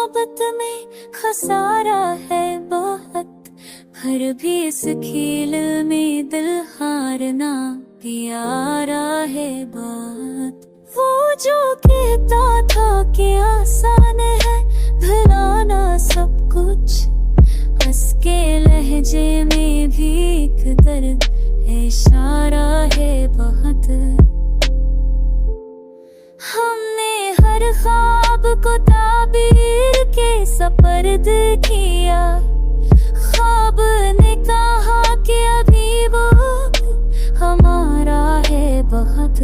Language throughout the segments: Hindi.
मोहब्बत में खसारा है बहुत, फिर भी इस खेल में दिल हारना प्यारा है बात। वो जो कहता था कि आसान है भुलाना सब कुछ, हंस के लहजे में भी एक दर्द इशारा है बहुत। हमने हर ख्वाब को ताबीर के सपर्द किया, ख्वाब ने कहा कि अभी वो हमारा है बहुत।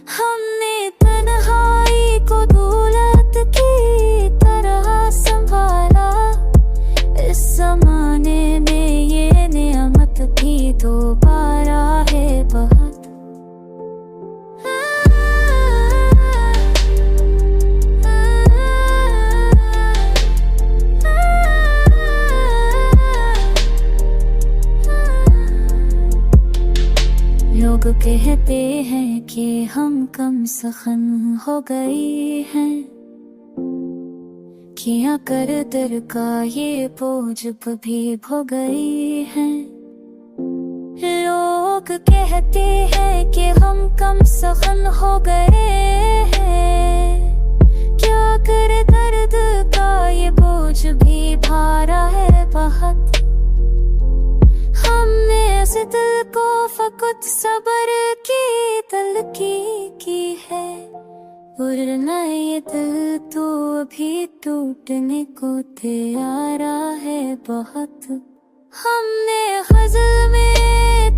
हमने तन्हाई को दौलत की तरह संभाला, इस जमाने में ये नियामत भी दोबारा है बहुत। लोग कहते हैं कि हम कम सखन हो गए हैं, किया कर दिल का ये बोझ भी भो गए हैं। लोग कहते हैं कि हम कम सखन हो गए हैं, क्या कर दर्द का ये बोझ भी भारा है बहुत। हमने इस दिल को फकत सबर की तलकी की है, वरना ये दिल तो अभी टूटने को तैयार है बहुत। हमने ग़ज़ल में